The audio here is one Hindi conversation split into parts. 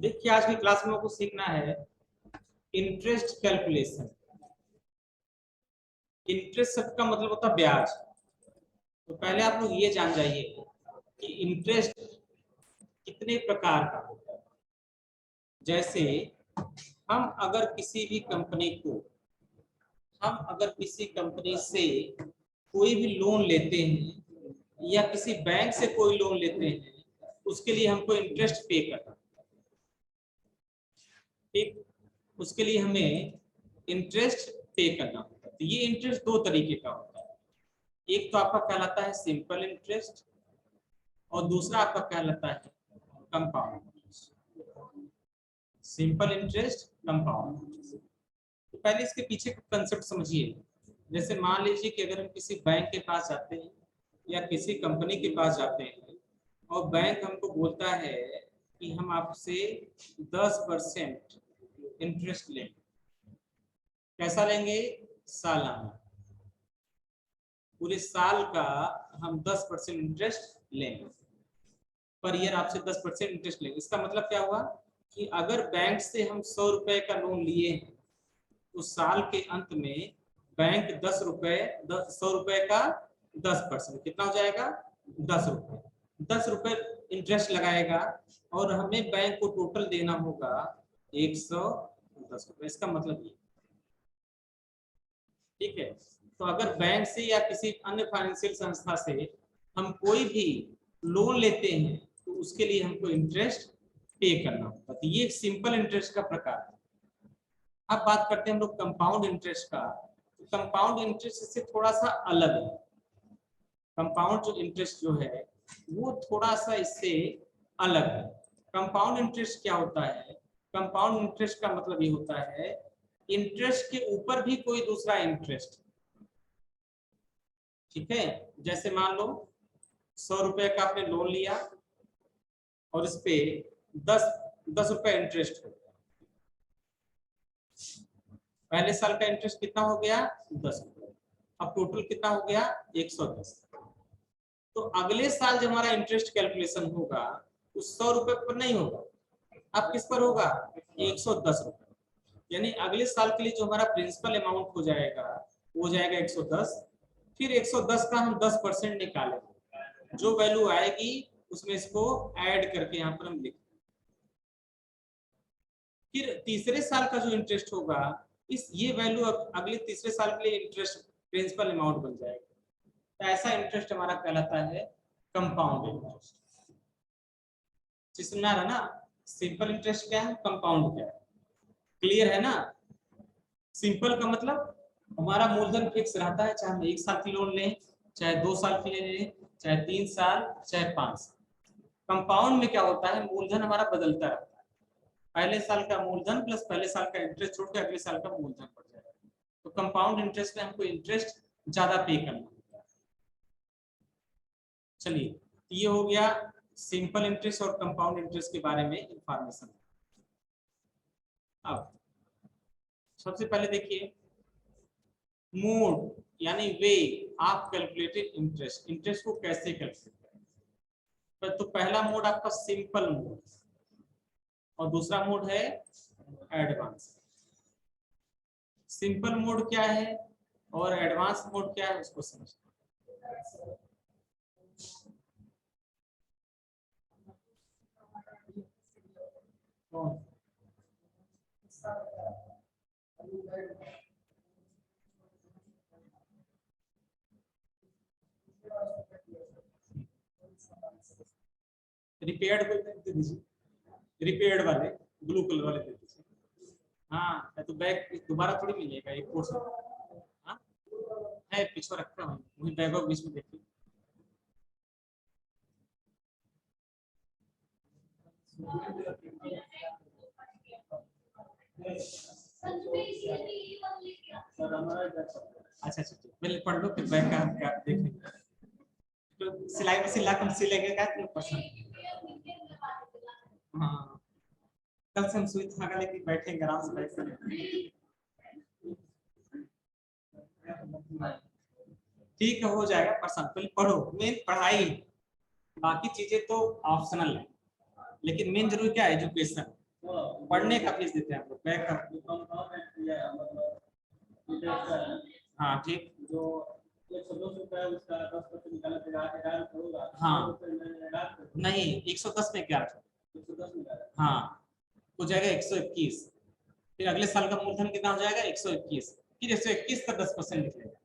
देखिए आज की क्लास में आपको सीखना है इंटरेस्ट कैलकुलेशन। इंटरेस्ट शब्द का मतलब होता है ब्याज। तो पहले आप लोग ये जान जाइए कि इंटरेस्ट कितने प्रकार का होता है। जैसे हम अगर किसी भी कंपनी को हम अगर किसी कंपनी से कोई भी लोन लेते हैं या किसी बैंक से कोई लोन लेते हैं, उसके लिए हमको इंटरेस्ट पे करना, ठीक। उसके लिए हमें इंटरेस्ट पे करना होता है। तो ये इंटरेस्ट दो तरीके का होता है। एक तो आपका कहलाता है सिंपल इंटरेस्ट और दूसरा आपका कहलाता है compound interest. Simple interest, compound interest. तो पहले इसके पीछे का कंसेप्ट समझिए। जैसे मान लीजिए कि अगर हम किसी बैंक के पास जाते हैं या किसी कंपनी के पास जाते हैं और बैंक हमको बोलता है कि हम आपसे 10% इंटरेस्ट लेंगे। कैसा लेंगे? सालाना। पूरे साल का हम 10% इंटरेस्ट लेंगे, पर ईयर आपसे 10% इंटरेस्ट लेंगे। इसका मतलब क्या हुआ कि अगर बैंक से हम 100 रुपए का लोन लिए हैं तो साल के अंत में बैंक 100 रुपए का 10% कितना हो जाएगा? 10 रुपए। 10 रुपए इंटरेस्ट लगाएगा और हमें बैंक को टोटल देना होगा 110 रुपए। इसका मतलब ये, ठीक है। तो अगर बैंक से या किसी अन्य फाइनेंशियल संस्था से हम कोई भी लोन लेते हैं तो उसके लिए हमको इंटरेस्ट पे करना होता है। तो ये सिंपल इंटरेस्ट का प्रकार है। अब बात करते हैं हम लोग कंपाउंड इंटरेस्ट का। तो कंपाउंड इंटरेस्ट इससे थोड़ा सा अलग है। कंपाउंड जो इंटरेस्ट जो है वो थोड़ा सा इससे अलग है। कंपाउंड इंटरेस्ट क्या होता है? कंपाउंड इंटरेस्ट का मतलब ये होता है इंटरेस्ट के ऊपर भी कोई दूसरा इंटरेस्ट, ठीक है। जैसे मान लो 100 रुपए का आपने लोन लिया और इस पे 10 रुपए इंटरेस्ट हो। पहले साल का इंटरेस्ट कितना हो गया? 10 रुपए। अब टोटल कितना हो गया? 110। तो अगले साल जब हमारा इंटरेस्ट कैलकुलेशन होगा उस 100 रुपए पर नहीं होगा, अब किस पर होगा? 110 रुपए। यानी अगले साल के लिए जो हमारा प्रिंसिपल अमाउंट हो जाएगा वो हो जाएगा 110। फिर 110 का हम 10% निकालेंगे, जो वैल्यू आएगी उसमें इसको ऐड करके यहाँ पर हम लिखेंगे। फिर तीसरे साल का जो इंटरेस्ट होगा इस ये वैल्यू अगले तीसरे साल के लिए इंटरेस्ट प्रिंसिपल अमाउंट बन जाएगा। तो ऐसा इंटरेस्ट हमारा कहलाता है कंपाउंड इंटरेस्ट। समझ आ रहा ना? सिंपल इंटरेस्ट क्या है, कंपाउंड क्या है, क्लियर है ना? सिंपल का मतलब हमारा मूलधन फिक्स रहता है, चाहे हम 1 साल की लोन लें, चाहे 2 साल की लें, चाहे 3 साल, चाहे 5 साल। कंपाउंड में क्या होता है, मूलधन हमारा बदलता रहता है। पहले साल का मूलधन प्लस पहले साल का इंटरेस्ट छोड़ के अगले साल का मूलधन बढ़ जाएगा। तो कंपाउंड इंटरेस्ट में हमको इंटरेस्ट ज्यादा पे करना होता है। चलिए, ये हो गया सिंपल इंटरेस्ट और कंपाउंड इंटरेस्ट के बारे में इंफॉर्मेशन। अब सबसे पहले देखिए मोड यानी way of calculated interest. Interest को कैसे कैलकुलेट करें? तो पहला मोड आपका सिंपल मोड और दूसरा मोड है एडवांस। सिंपल मोड क्या है और एडवांस मोड क्या है उसको समझते हैं। रिपेयर्ड दे दीजिए, रिपेयर्ड वाले ब्लू कलर वाले दे दीजिए। हाँ तो बैग दोबारा थोड़ी मिलेगा एक पोर्शन। हाँ है पीछे रखा हूँ, वही बैग और बीच में देखिए। अच्छा अच्छा पहले पढ़ लो फिर बैग का क्या देखेंगे। तो सिलाई मशीन ला कर सिलेंगे का पसंद। हाँ कल से हम सुई धागा लेके बैठेंगे आराम से बैठ कर। ठीक है हो जाएगा, पसंद पहले पढ़ो, मेन पढ़ाई, बाकी चीजें तो ऑप्शनल है, लेकिन मेन जरूरी क्या है? एजुकेशन। पढ़ने का फीस देते हैं हम लोग, बैक का। हाँ ठीक, जो 110 रुपया उसका 10% निकाला फिर 8,000 होगा। हाँ नहीं, 110 में क्या, 110 में, हाँ हो जाएगा 121, फिर अगले साल का मूलधन कितना हो जाएगा 121, फिर 121 का 10% निकलेगा।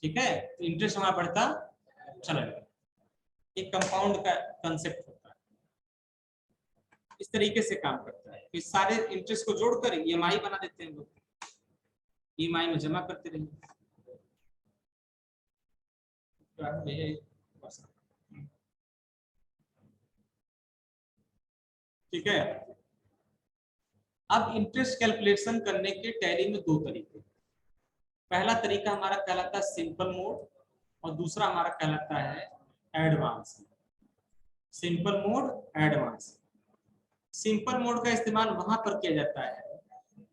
ठीक है, तो इंटरेस्ट हमारा बढ़ता चला गया। एक कंपाउंड का कंसेप्ट होता है, इस तरीके से काम करता है। इस सारे इंटरेस्ट को जोड़कर ईएमआई बना देते हैं लोग, ईएमआई में जमा करते रहिए। ठीक है, अब इंटरेस्ट कैलकुलेशन करने के टैली में दो तरीके। पहला तरीका हमारा कहलाता है सिंपल मोड और दूसरा हमारा कहलाता है advance. Simple mode, advance. Simple mode का इस्तेमाल वहां पर किया जाता है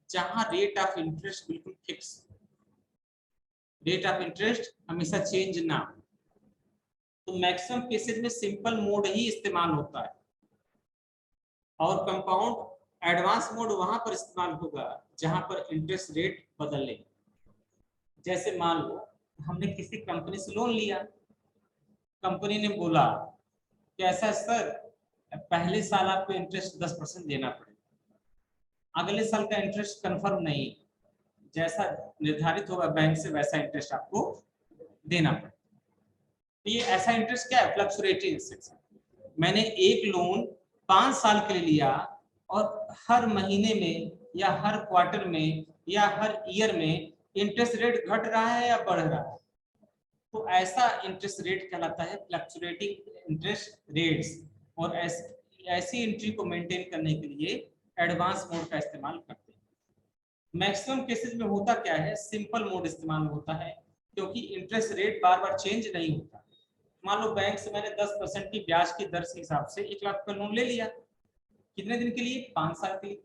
जहां रेट ऑफ इंटरेस्ट बिल्कुल फिक्स, रेट ऑफ इंटरेस्ट हमेशा चेंज ना हो। तो मैक्सिमम केसेस में सिंपल मोड ही इस्तेमाल होता है, और कंपाउंड एडवांस मोड वहां पर इस्तेमाल होगा जहां पर इंटरेस्ट रेट बदले। जैसे मान लो हमने किसी कंपनी से लोन लिया, कंपनी ने बोला कि ऐसा सर पहले साल आपको इंटरेस्ट 10% देना पड़ेगा, अगले साल का इंटरेस्ट कंफर्म नहीं, जैसा निर्धारित होगा बैंक से वैसा इंटरेस्ट आपको देना पड़ेगा। तो ये ऐसा इंटरेस्ट क्या है, फ्लक्चुएटिंग इंटरेस्ट। मैंने एक लोन 5 साल के लिए लिया और हर महीने में या हर क्वार्टर में या हर ईयर में इंटरेस्ट रेट घट रहा है या बढ़ रहा है, तो ऐसा इंटरेस्ट रेट कहलाता है फ्लक्चुएटिंग इंटरेस्ट रेट्स। और ऐसी एंट्री को मेंटेन करने के लिए एडवांस मोड का इस्तेमाल करते हैं। मैक्सिमम केसेस में होता क्या है, सिंपल मोड इस्तेमाल होता है, क्योंकि इंटरेस्ट रेट बार बार चेंज नहीं होता। मान लो बैंक से मैंने 10% की ब्याज की दर के हिसाब से 1 लाख का लोन ले लिया, कितने दिन के लिए, 5 साल के लिए।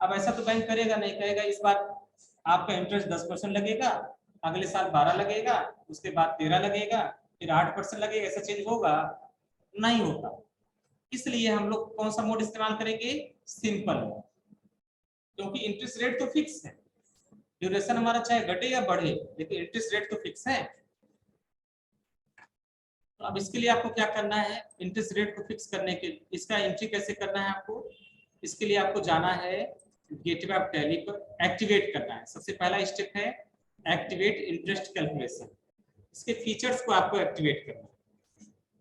अब ऐसा तो बैंक करेगा नहीं, कहेगा इस बार आपका इंटरेस्ट 10% लगेगा, अगले साल 12 लगेगा, उसके बाद 13 लगेगा, फिर 8% लगेगा, ऐसा चेंज होगा नहीं होता। इसलिए हम लोग कौन सा मोड इस्तेमाल करेंगे, सिंपल मोड, क्योंकि इंटरेस्ट रेट तो फिक्स है, ड्यूरेशन हमारा चाहे घटे या बढ़े लेकिन इंटरेस्ट रेट तो फिक्स है। तो अब इसके लिए आपको क्या करना है, इंटरेस्ट रेट को फिक्स करने के इसका एंट्री कैसे करना है आपको, इसके लिए आपको जाना है गेटवे ऑफ टैली पर, एक्टिवेट करना है। सबसे पहला स्टेप है एक्टिवेट इंटरेस्ट कैलकुलेशन। इसके फीचर्स को आपको एक्टिवेट करना है।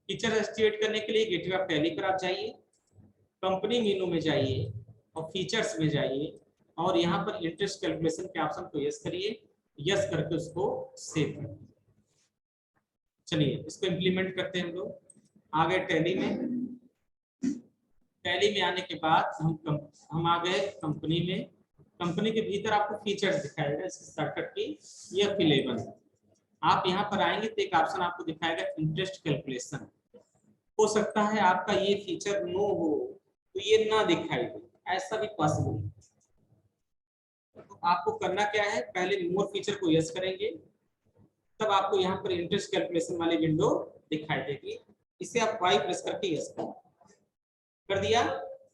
फीचर एक्टिवेट करने के लिए गेटवे ऑफ टैली पर आप जाइए, कंपनी मेनू में जाइए और फीचर्स में जाइए और यहाँ पर इंटरेस्ट कैलकुलेशन के ऑप्शन को यस करिए, यस करके उसको सेव करिए। चलिए इसको इम्प्लीमेंट करते हैं हम लोग। आ गए टैली में, टैली में आने के बाद हम आ गए कंपनी में। कंपनी के भीतर आपको फीचर्स दिखाएगा इसकी सर्किट की, ये F11। आप यहाँ पर आएंगे तो एक ऑप्शन आपको दिखाएगा इंटरेस्ट कैलकुलेशन। हो सकता है आपका ये फीचर नो हो तो ये ना दिखाई दे, ऐसा भी पॉसिबल है। तो आपको करना क्या है, पहले मोर फीचर को यस करेंगे, तब आपको यहाँ पर इंटरेस्ट कैलकुलेशन वाली विंडो दिखाई देगी। इसे आप वाई प्रेस करके यस कर दिया,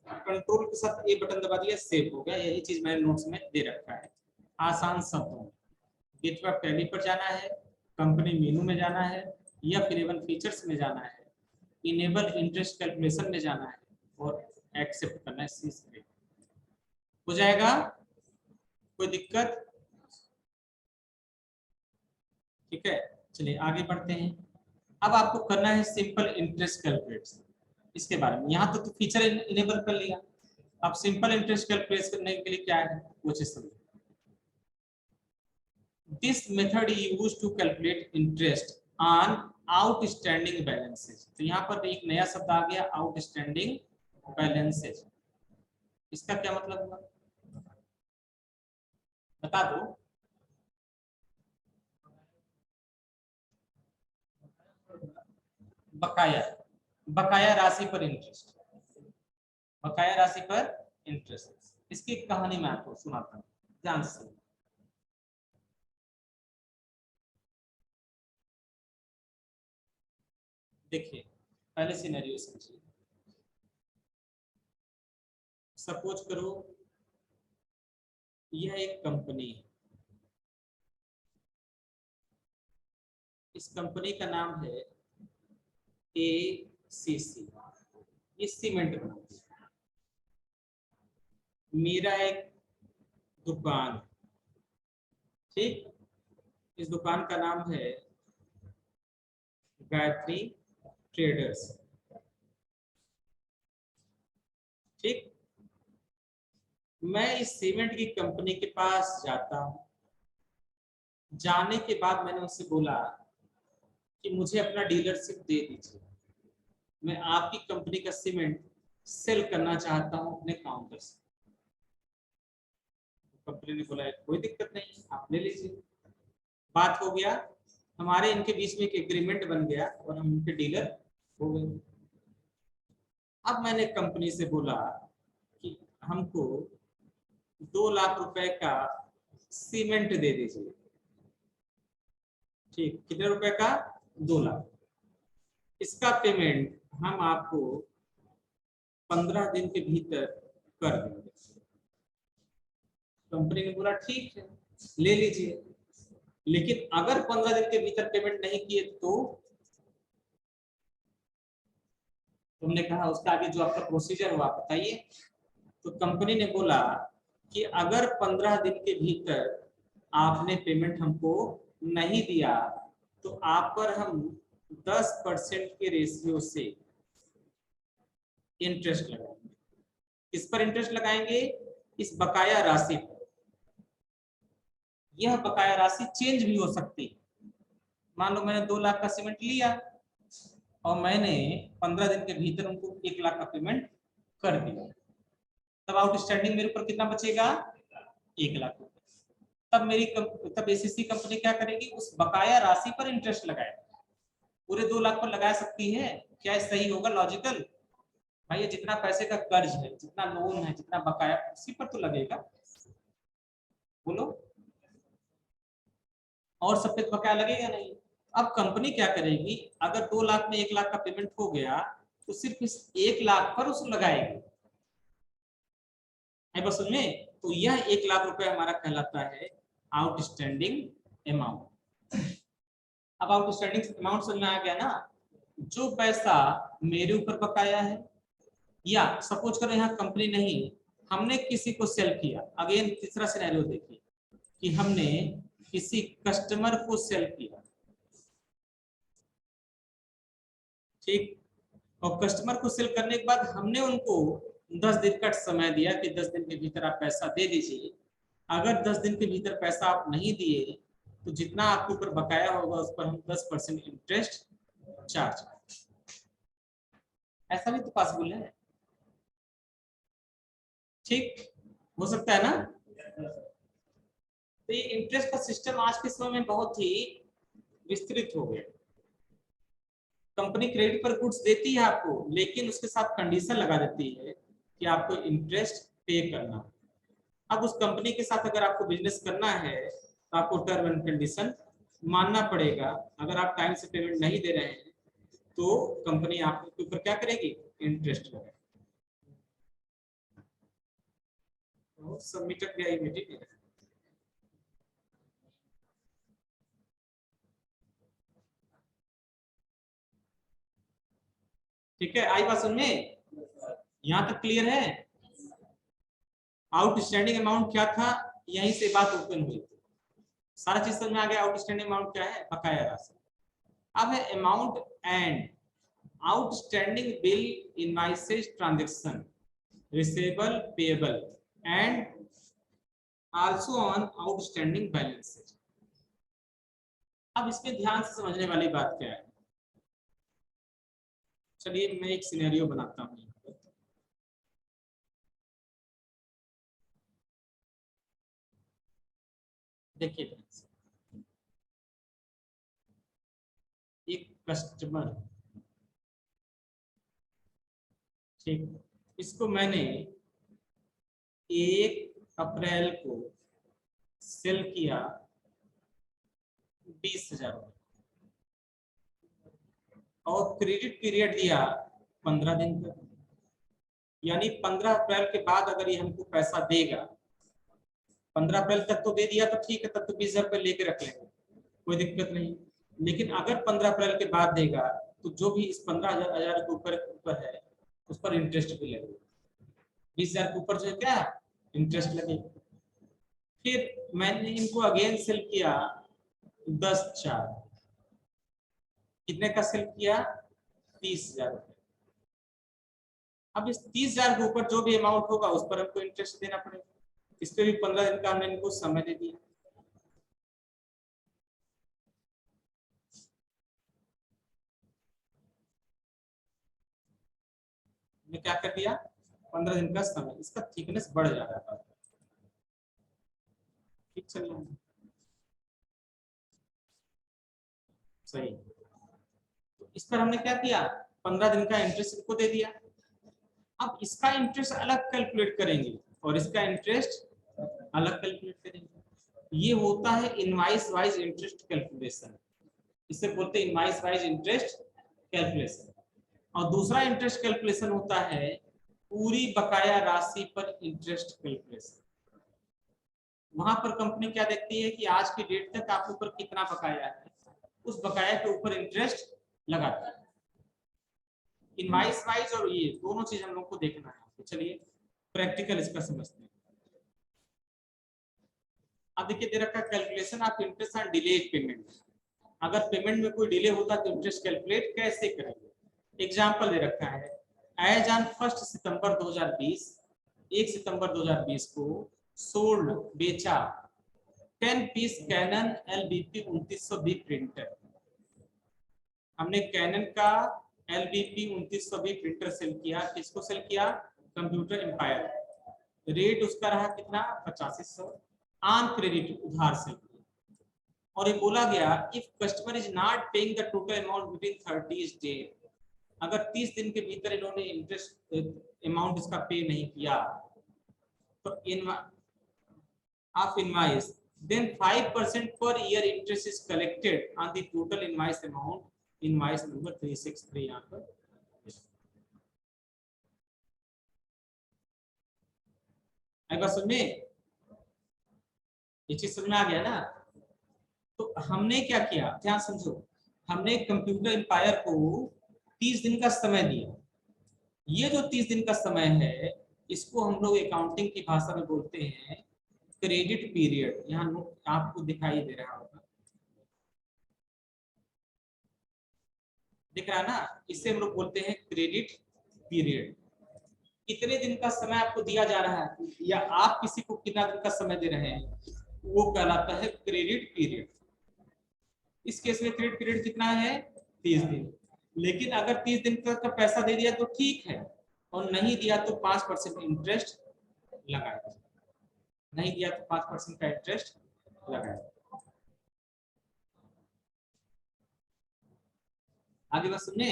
कंट्रोल के साथ ए बटन दबा दिया, सेव हो गया। यही चीज मैंने नोट्स में दे रखा है आसान शब्दों में। गेटवे ऑफ टैली पर जाना है, कंपनी मेनू में जाना है या फिर इवन फीचर्स में जाना है, इनेबल इंटरेस्ट कैलकुलेशन में जाना है और एक्सेप्ट करना है, सीज हो जाएगा। कोई दिक्कत, ठीक है। चलिए आगे बढ़ते हैं। अब आपको करना है सिंपल इंटरेस्ट कैलकुलेशन। इसके बारे में यहाँ तो फीचर इनेबल कर लिया, अब सिंपल इंटरेस्ट कैलकुलेट करने के लिए क्या है वो चीज समझो। This method is used to calculate interest on outstanding balances. तो यहाँ पर एक नया शब्द आ गया, आउटस्टैंडिंग बैलेंसेज। इसका क्या मतलब हुआ बता दो। बकाया, बकाया राशि पर इंटरेस्ट, बकाया राशि पर इंटरेस्ट। इसकी कहानी मैं आपको सुनाता हूँ, ध्यान से। देखिए पहले सिनेरियो समझिए। सपोज करो यह एक कंपनी है, इस कंपनी का नाम है ACC, ये सीमेंट बनाती है। मेरा एक दुकान, ठीक, इस दुकान का नाम है गायत्री ट्रेडर्स, ठीक। मैं इस सीमेंट की कंपनी के पास जाता हूं, जाने के बाद मैंने उससे बोला कि मुझे अपना डीलरशिप दे दीजिए, मैं आपकी कंपनी का सीमेंट सेल करना चाहता हूं अपने काउंटर से। कंपनी ने बोला कोई दिक्कत नहीं, आप ले लीजिए। बात हो गया, हमारे इनके बीच में एक एग्रीमेंट बन गया और हम इनके डीलर हो गए। अब मैंने कंपनी से बोला कि हमको 2 लाख रुपए का सीमेंट दे दीजिए, ठीक, कितने रुपए का? 2 लाख। इसका पेमेंट हम आपको 15 दिन के भीतर कर देंगे। कंपनी ने बोला ठीक है, ले लीजिए, लेकिन अगर 15 दिन के भीतर पेमेंट नहीं किए तो तुमने कहा उसका आगे जो आपका प्रोसीजर हुआ बताइए। तो कंपनी ने बोला कि अगर 15 दिन के भीतर आपने पेमेंट हमको नहीं दिया तो आप पर हम 10% के रेशियो से इंटरेस्ट लगाएंगे। किस पर इंटरेस्ट लगाएंगे? इस बकाया राशि पर। यह बकाया राशि चेंज भी हो सकती है। मान लो मैंने 2 लाख का सीमेंट लिया और मैंने 15 दिन के भीतर उनको 1 लाख का पेमेंट कर दिया, तब आउटस्टैंडिंग मेरे ऊपर कितना बचेगा? 1 लाख रुपए। तब एसीसी कंपनी क्या करेगी? उस बकाया राशि पर इंटरेस्ट लगाएगी। पूरे 2 लाख पर लगा सकती है, क्या सही होगा? लॉजिकल? भाई जितना पैसे का कर्ज है, जितना लोन है, जितना बकाया, उसी पर तो लगेगा, बोलो। और सब पे बकाया लगेगा नहीं। अब कंपनी क्या करेगी? अगर 2 लाख में 1 लाख का पेमेंट हो गया तो सिर्फ इस 1 लाख पर उसको लगाएगी। बस में तो यह 1 लाख रुपए हमारा कहलाता है आउटस्टैंडिंग अमाउंट। अब आउटस्टैंडिंग अमाउंट समझ में आ गया ना? जो पैसा मेरे ऊपर बकाया है, या सपोज करो यहाँ कंपनी नहीं, हमने किसी को सेल किया। अगेन तीसरा सिनेरियो देखिए कि हमने किसी कस्टमर को सेल किया, ठीक, और कस्टमर को सेल करने के बाद हमने उनको 10 दिन का समय दिया कि 10 दिन के भीतर आप पैसा दे दीजिए। अगर 10 दिन के भीतर पैसा आप नहीं दिए तो जितना आपके ऊपर बकाया होगा उस पर हम 10% इंटरेस्ट चार्ज करेंगे। ऐसा भी तो पॉसिबल है, ठीक, हो सकता है ना? तो ये इंटरेस्ट का सिस्टम आज के समय में बहुत ही विस्तृत हो गया। कंपनी क्रेडिट पर गुड्स देती है आपको, लेकिन उसके साथ कंडीशन लगा देती है कि आपको इंटरेस्ट पे करना। अब उस कंपनी के साथ अगर आपको बिजनेस करना है तो आपको टर्म एंड कंडीशन मानना पड़ेगा। अगर आप टाइम से पेमेंट नहीं दे रहे हैं तो कंपनी आपके ऊपर क्या करेगी? इंटरेस्ट लगाएगी। तो सबमिट गया इमीडिएटली। ठीक है, आई बात समझ में? यहाँ तक क्लियर है? आउटस्टैंडिंग अमाउंट क्या था, यहीं से बात ओपन हुई थी। सारा चीज समझ में आ गया। आउटस्टैंडिंग अमाउंट क्या है? बकाया राशि। अब है amount and outstanding bill, invoices, transaction, receivable, payable and also on outstanding balances. अब इसमें ध्यान से समझने वाली बात क्या है? चलिए मैं एक सिनेरियो बनाता हूँ। देखिए एक कस्टमर, ठीक, इसको मैंने 1 अप्रैल को सेल किया 20,000 और क्रेडिट पीरियड दिया 15 दिन तक। यानी 15 अप्रैल के बाद अगर ये हमको पैसा देगा, 15 अप्रैल तक तो दे दिया तो ठीक है, तब तो 20,000 रुपये लेके रख लेंगे, कोई दिक्कत नहीं। लेकिन अगर 15 अप्रैल के बाद देगा तो जो भी इस 15,000 के ऊपर है उस पर इंटरेस्ट भी लगेगा, 20,000 के ऊपर जो है क्या इंटरेस्ट लगेगा। फिर मैंने इनको अगेन सेल किया 10/4, कितने का सेल किया 30,000 रुपये। अब इस 30,000 के ऊपर जो भी अमाउंट होगा उस पर हमको इंटरेस्ट देना पड़ेगा, इस पे भी 15 दिन का हमने इनको समय दे दिया। मैं क्या कर दिया 15 दिन का समय, इसका थिकनेस बढ़ जा रहा था, ठीक चल रहा है सही। तो इस पर हमने क्या किया 15 दिन का इंटरेस्ट इनको दे दिया। अब इसका इंटरेस्ट अलग कैलकुलेट करेंगे और इसका इंटरेस्ट अलग कैलकुलेट करेंगे। ये होता है इनवाइस वाइज इंटरेस्ट कैलकुलेशन, इसे बोलते हैं इनवाइस वाइज इंटरेस्ट कैलकुलेशन। और दूसरा इंटरेस्ट कैलकुलेशन होता है पूरी बकाया राशि पर इंटरेस्ट कैलकुलेशन। वहां पर कंपनी क्या देखती है कि आज की डेट तक आपके ऊपर कितना बकाया है, उस बकाया के ऊपर इंटरेस्ट लगाती है। इनवाइस वाइज और ये दोनों चीज हम लोग को देखना है। तो चलिए प्रैक्टिकल इसका समझते हैं। अब देखिए दे रखा calculation of interest on delayed payment, अगर पेमेंट में कोई डिले होता तो इंटरेस्ट कैलकुलेट कैसे करेंगे। एग्जांपल दे रखा है एज ऑन 1 सितंबर 2020, 1 सितंबर 2020 को सोल्ड बेचा 10 पीस कैनन LBP 2920 प्रिंटर। हमने कैनन का LBP 2920 प्रिंटर सेल किया, किसको सेल किया कंप्यूटर एम्पायर, रेट उसका रहा कितना 8500 ऑन क्रेडिट उधार से। और ये बोला गया if customer is not paying the total amount with in 30 days, अगर 30 दिन के भीतर इन्होंने इंटरेस्ट अमाउंट इसका पे नहीं किया तो of invoice then 5% per year interest is collected on the total invoice amount, invoice number 363 यहाँ पर। एक बार सुनिए, ये चीज समझ में आ गया ना। तो हमने क्या किया ध्यान समझो, हमने कंप्यूटर एम्पायर को 30 दिन का समय दिया। ये जो 30 दिन का समय है इसको हम लोग अकाउंटिंग की भाषा में बोलते हैं क्रेडिट पीरियड। यहाँ नोट आपको दिखाई दे रहा होगा, दिख रहा है ना, इसे हम लोग बोलते हैं क्रेडिट पीरियड। कितने दिन का समय आपको दिया जा रहा है या आप किसी को कितना दिन का समय दे रहे हैं वो कहलाता है क्रेडिट पीरियड। इस केस में क्रेडिट पीरियड कितना है 30 दिन। लेकिन अगर 30 दिन तक का पैसा दे दिया तो ठीक है, और नहीं दिया तो 5% इंटरेस्ट लगाएगा, नहीं दिया तो 5% का इंटरेस्ट लगाएगा। आगे बात सुनने,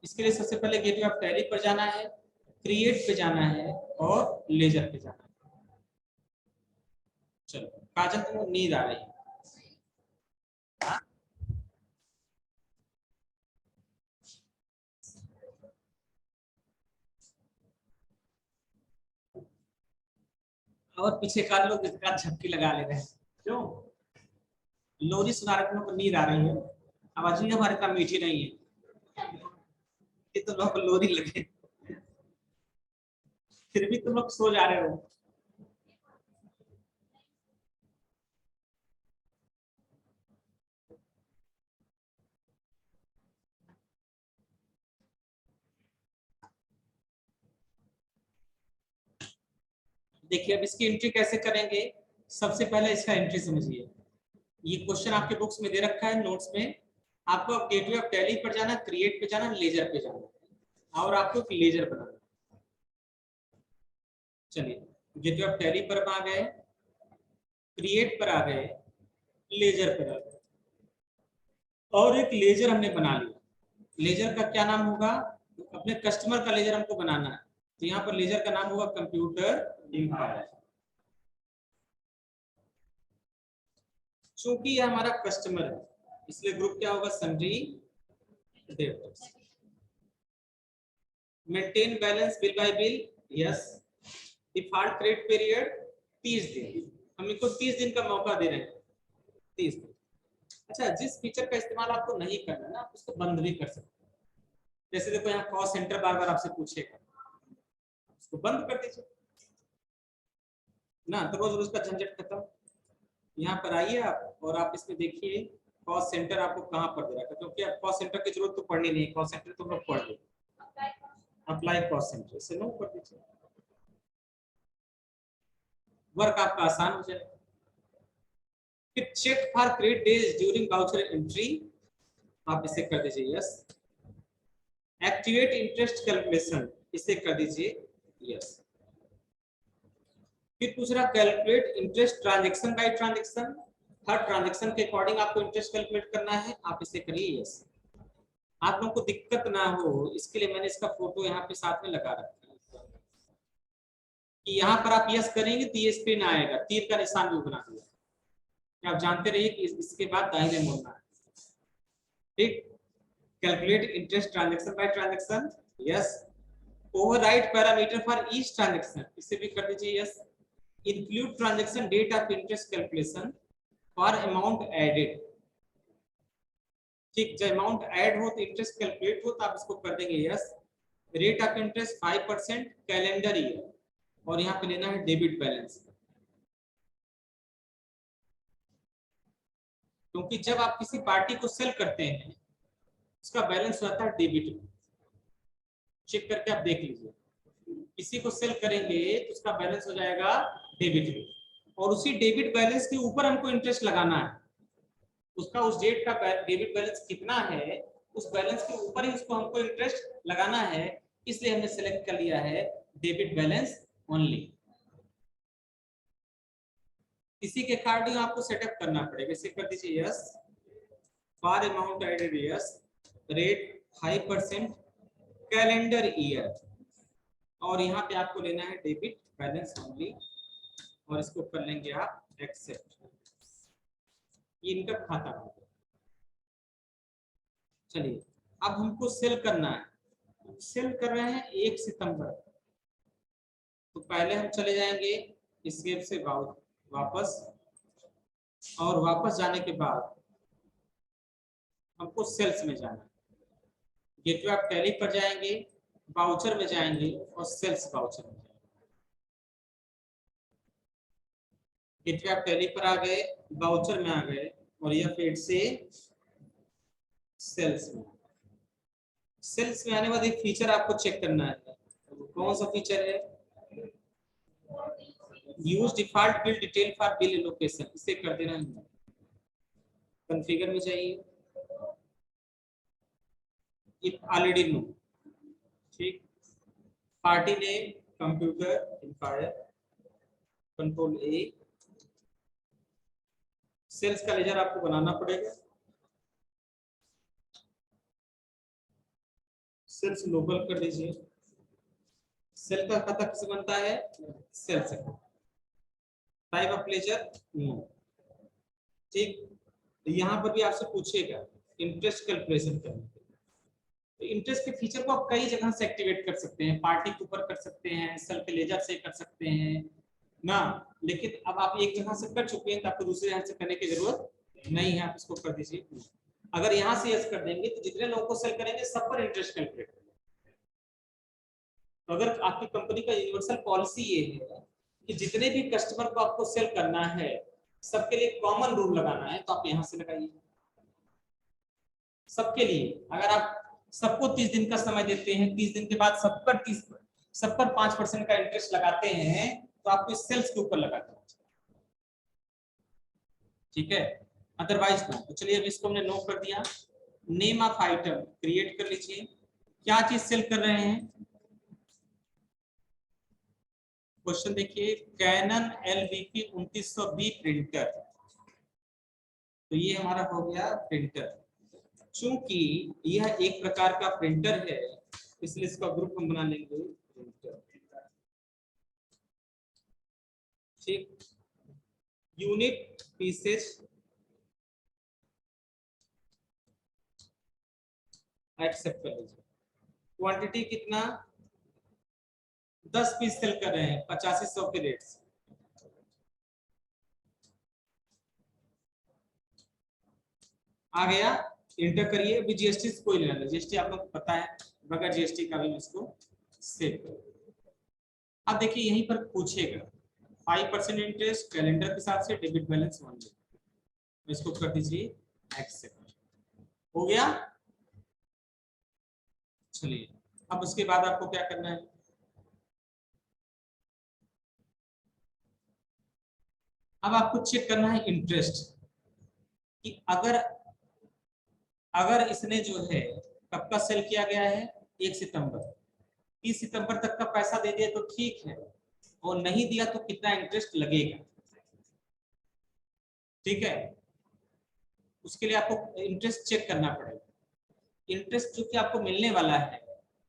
इसके लिए सबसे पहले गेटवे ऑफ टैली पर जाना है, क्रिएट पे जाना है और लेजर पे जाना है। चलो काजल तुमको नींद आ रही है, हाँ? और पीछे का लोग इसका झपकी लगा ले रहे हैं क्यों, लोरी सुना रहे तुमको नींद आ रही है, आवाज ही हमारे इतना मीठी नहीं है, ये तो लोग लोरी लगे फिर भी तुम लोग सो जा रहे हो। देखिए अब इसकी एंट्री कैसे करेंगे, सबसे पहले इसका एंट्री समझिए। ये क्वेश्चन आपके बुक्स में दे रखा है नोट्स में, आपको अब गेटवे ऑफ टैली पर जाना, क्रिएट पे जाना, लेजर पे जाना और आपको एक लेजर बनाना। चलिए गेटवे ऑफ टैली पर आ गए, क्रिएट पर आ गए, लेजर पर आ गए और एक लेजर हमने बना लिया। लेजर का क्या नाम होगा, अपने कस्टमर का लेजर हमको बनाना है, तो यहाँ पर लेजर का नाम होगा कंप्यूटर एम्पायर। चूंकि ये हमारा कस्टमर है इसलिए ग्रुप क्या होगा sundry debtors. Maintain balance bill bye bill, yes. Default credit period 30 दिन, हम इनको 30 दिन का मौका दे रहे हैं, 30 दिन। अच्छा, जिस फीचर का इस्तेमाल आपको नहीं करना ना, आप उसको बंद भी कर सकते हैं। जैसे देखो यहाँ कॉस्ट सेंटर बार बार आपसे पूछेगा, उसको बंद कर दीजिए ना, तो रोज रोज का झंझट खत्म। यहाँ पर आइए आप और आप इसमें देखिए कॉस्ट सेंटर आपको कहाँ पर दे रखा है, क्योंकि आप कॉस्ट सेंटर की जरूरत तो पड़नी नहीं है, कॉस्ट सेंटर तो लोग पढ़ ले। अप्लाई कॉस्ट सेंटर से नो कर दीजिए, वर्क आपका आसान हो जाएगा। फिर check for credit days during voucher entry, आप इसे कर दीजिए यस। एक्टिवेट इंटरेस्ट कैलकुलेशन, इसे कर दीजिए यस। फिर पूछ रहा calculate interest transaction by transaction, हर ट्रांजेक्शन के अकॉर्डिंग आपको इंटरेस्ट कैलकुलेट करना है, आप इसे करिए यस। आप लोगों को दिक्कत ना हो इसके लिए मैंने इसका फोटो यहाँ पे साथ में लगा रखा है कि यहाँ पर आप यस करेंगे तो ये स्क्रीन आएगा, तीर का निशान भी बना दिया, आप जानते रहिए कि इसके बाद दाहिने मुड़ना है, ठीक। Calculate interest transaction by transaction, yes. Override parameter for each transaction, इसे भी कर दीजिए yes. Include transaction date of interest calculation for amount added, ठीक। जब अमाउंट ऐड हो तो इंटरेस्ट कैलकुलेट हो तो आप इसको कर देंगे yes. Rate of interest 5% calendar year, और यहाँ पे लेना है डेबिट बैलेंस, क्योंकि जब आप किसी पार्टी को सेल करते हैं उसका बैलेंस रहता है डेबिट में, चेक करके आप देख लीजिए। किसी को सेल करेंगे तो उसका बैलेंस हो जाएगा डेबिट में, और उसी डेबिट बैलेंस के ऊपर हमको इंटरेस्ट लगाना है, उसका उस डेट का डेबिट बैलेंस कितना है उस बैलेंस के ऊपर ही उसको हमको इंटरेस्ट लगाना है, इसलिए हमने सेलेक्ट कर लिया है डेबिट बैलेंस ओनली। इसी के अकॉर्डिंग आपको सेटअप करना पड़ेगा, इसे कर दीजिए yes. For amount added yes, rate 5% calendar year, और यहाँ पे आपको लेना है डेबिट बैलेंस ओनली, और इसको कर लेंगे आप एक्सेप्ट, ये इनका खाता हो गया। चलिए अब हमको सेल करना है, सेल कर रहे हैं 1 सितंबर, तो पहले हम चले जाएंगे स्केप से वापस, और वापस जाने के बाद हमको सेल्स में जाना है, गेटवे ऑफ टैली पर जाएंगे, वाउचर में जाएंगे और सेल्स वाउचर में जाएंगे। गेटवे ऑफ टैली पर आ गए, वाउचर में आ गए, और यह फिर से सेल्स में। सेल्स में आने बाद एक फीचर आपको चेक करना है, कौन सा फीचर है, use default bill detail for bill allocation, इसे कर देना है। कॉन्फ़िगर में जाइए, इफ ऑलरेडी नो, ठीक। Party name computer empire, control A, sales का लेजर आपको बनाना पड़ेगा, सेल्स लोकल कर दीजिए। सेल का खाता किसे बनता है, सेल से। टाइप ऑफ लेजर नो, ठीक। तो यहाँ पर भी आपसे पूछेगा इंटरेस्ट कैलकुलेशन करने के, तो इंटरेस्ट के फीचर को आप कई जगह से एक्टिवेट कर सकते हैं, पार्टी के ऊपर कर सकते हैं, सेल के लेजर से कर सकते हैं ना, लेकिन अब आप एक जगह से कर चुके हैं तो आपको दूसरे जगह से करने की जरूरत नहीं है, आप इसको कर दीजिए। अगर यहाँ से यस कर देंगे तो जितने लोगों को सेल करेंगे सब पर इंटरेस्ट कैलकुलेट करेंगे। तो अगर आपकी कंपनी का यूनिवर्सल पॉलिसी ये है कि जितने भी कस्टमर को आपको सेल करना है सबके लिए कॉमन रूल लगाना है, तो आप यहाँ से लगाइए सबके लिए। अगर आप सबको 30 दिन का समय देते हैं, 30 दिन के बाद सब पर 5% का इंटरेस्ट लगाते हैं, तो आपको इस सेल्स के ऊपर लगाते हैं, ठीक है, अदरवाइज ना। तो चलिए अब इसको हमने नो कर दिया। नेम ऑफ आइटम क्रिएट कर लीजिए, क्या चीज सेल कर रहे हैं, क्वेश्चन देखिए, कैनन LVP 2900B प्रिंटर, तो ये हमारा हो गया प्रिंटर। चूंकि यह एक प्रकार का प्रिंटर है इसलिए इसका ग्रुप हम बना लेंगे प्रिंटर, ठीक। यूनिट पीसेस एक्सेप्ट कर लीजिए, क्वांटिटी कितना 10 पीस सेल कर रहे हैं 8500 के रेट से। आ गया, इंटर करिए। अभी जीएसटी से कोई लेना नहीं, जीएसटी आप लोग पता है, बगैर जीएसटी का भी इसको सेव करो। अब देखिए यहीं पर पूछेगा 5% इंटरेस्ट कैलेंडर के हिसाब से, डेबिट बैलेंस 1 है, इसको कर दीजिए एक्सेप्ट। हो गया। चलिए अब उसके बाद आपको क्या करना है, अब आपको चेक करना है इंटरेस्ट कि अगर अगर इसने जो है कब का सेल किया गया है 1 सितंबर, 30 सितंबर तक का पैसा दे दिया तो ठीक है, और नहीं दिया तो कितना इंटरेस्ट लगेगा। ठीक है, उसके लिए आपको इंटरेस्ट चेक करना पड़ेगा। इंटरेस्ट जो कि आपको मिलने वाला है,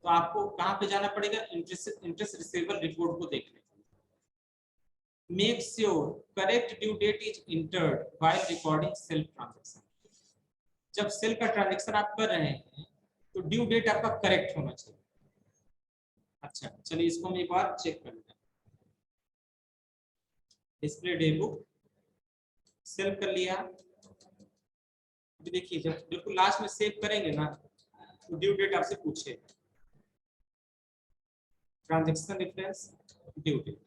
तो आपको कहां पे जाना पड़ेगा, इंटरेस्ट रिसीवेबल रिपोर्ट को देखने। Make sure correct due date is entered while recording sale transaction. जब सेल का ट्रांजैक्शन आप कर रहे हैं तो ड्यू डेट आपका करेक्ट होना चाहिए। अच्छा चलिए इसको हम एक बार चेक कर लेते हैं। डिस्प्ले डे बुक सेल कर लिया। देखिए जब बिल्कुल लास्ट में सेव करेंगे ना तो ड्यू डेट आपसे पूछेगा, ट्रांजैक्शन रेफरेंस ड्यू डेट,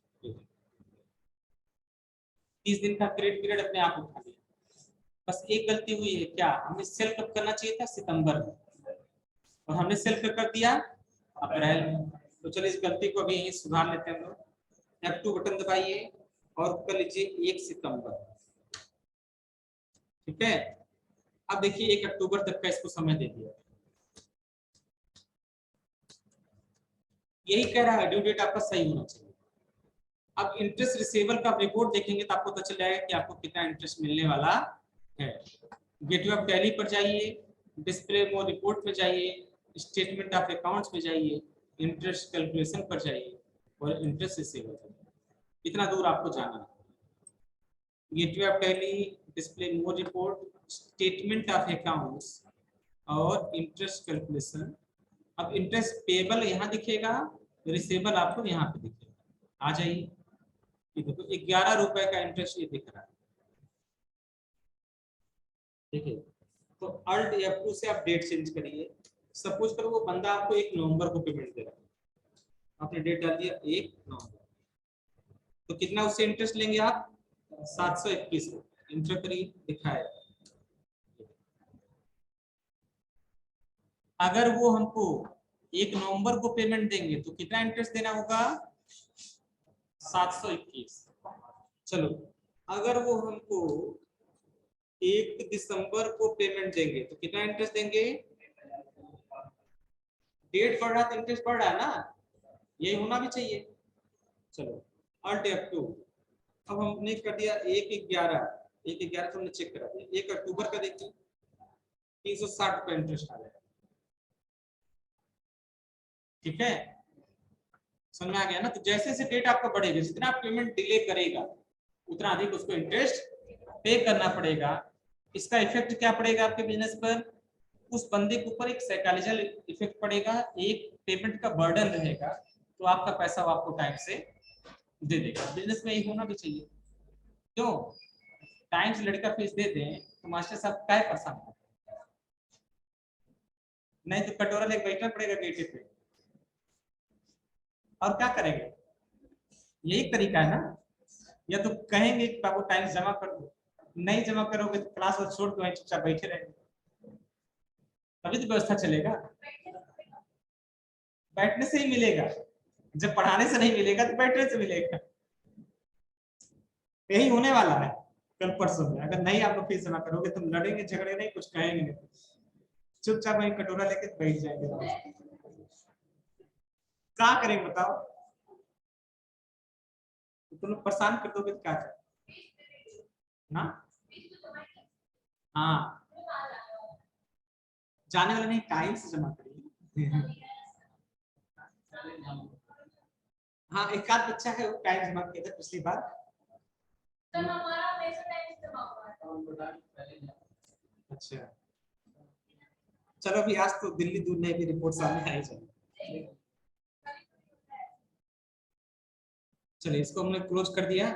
30 दिन का क्रेडिट पीरियड अपने आप उठा लिया। बस एक गलती हुई है, क्या हमें सेल कब करना चाहिए था, सितंबर में, और हमने सेल कब कर दिया, अप्रैल में। तो चलिए इस गलती को अभी यहीं सुधार लेते हैं हम लोग। F2 बटन दबाइए और कर लीजिए 1 सितंबर। ठीक है, अब देखिए 1 अक्टूबर तक का इसको समय दे दिया। यही कह रहा है ड्यू डेट आपका सही होना चाहिए। अब इंटरेस्ट रिसीवेबल का रिपोर्ट देखेंगे तो आपको पता चल जाएगा कि आपको कितना इंटरेस्ट मिलने वाला है। गेटवे ऑफ टैली पर जाइए, डिस्प्ले मोर रिपोर्ट में जाइए, स्टेटमेंट ऑफ अकाउंट्स में जाइए, इंटरेस्ट कैलकुलेशन पर जाइए और इंटरेस्ट रिसीवेबल, इतना दूर आपको जाना है। Gateway of tally, display more report, statement of accounts और इंटरेस्ट कैलकुलेशन। अब इंटरेस्ट पेबल यहाँ दिखेगा, रिसीवेबल आपको यहाँ पे दिखेगा। आ जाइए, ये देखो 11 रुपए का इंटरेस्ट ये दिख रहा है। देखिए तो अल्ट F2 से आप डेट चेंज करिए। सपोज करो वो बंदा आपको 1 नवंबर को पेमेंट दे रहा है, आपने डेट डाल दिया 1 नवंबर, तो कितना उससे इंटरेस्ट लेंगे आप, 721 रुपए। इंटर करिए, दिखाए। अगर वो हमको 1 नवंबर को पेमेंट देंगे तो कितना इंटरेस्ट देना होगा, 721। चलो अगर वो हमको 1 दिसंबर को पेमेंट देंगे तो कितना इंटरेस्ट देंगे, डेट बढ़ रहा तो इंटरेस्ट बढ़ रहा है ना, यही होना भी चाहिए। चलो अल्ट F2, अब हमने कर दिया 1/11, 1/11 तो हमने चेक करा दिया। 1 अक्टूबर का देखिए 360 रुपए इंटरेस्ट आ जाएगा। ठीक है, समझ में आ गया ना। तो जैसे जैसे डेट आपका बढ़ेगा, जितना आप पेमेंट डिले करेगा उतना अधिक उसको इंटरेस्ट पे करना पड़ेगा। इसका इफेक्ट क्या पड़ेगा आपके बिजनेस पर, उस बंदे के ऊपर एक साइकोलॉजिकल इफेक्ट पड़ेगा, एक पेमेंट का बर्डन रहेगा, तो आपका पैसा वो आपको टाइम से दे देगा। बिजनेस में ये होना भी चाहिए। क्यों, टाइम से लड़का फीस दे दें तो मास्टर साहब क्या परेशान है, नहीं तो कटोरा लेके बैठना पड़ेगा गेटे पे, और क्या करेंगे। यही तरीका है ना, या तो कहेंगे कि आपको टाइम जमा कर दो, नहीं जमा करोगे तो क्लास और छोड़ दो, चुपचाप बैठे रहेंगे, तभी तो व्यवस्था चलेगा। बैठने से ही मिलेगा, जब पढ़ाने से नहीं मिलेगा तो बैठने से मिलेगा। यही होने वाला है कल परसों में। अगर नहीं आप लोग फीस जमा करोगे तो लड़ेंगे झगड़े नहीं, कुछ कहेंगे नहीं, चुपचाप वही कटोरा लेके बैठ जाएंगे। क्या करेंगे बताओ, तुम लोग परेशान कर दोगे तो क्या करें ना। हाँ जाने वाला नहीं, टाइम से जमा करिए। हाँ एक आध बच्चा है वो टाइम जमा किया था पिछली बार। अच्छा चलो अभी आज तो दिल्ली दूर नहीं, भी रिपोर्ट सामने आई जाए। चलिए इसको हमने क्लोज कर दिया।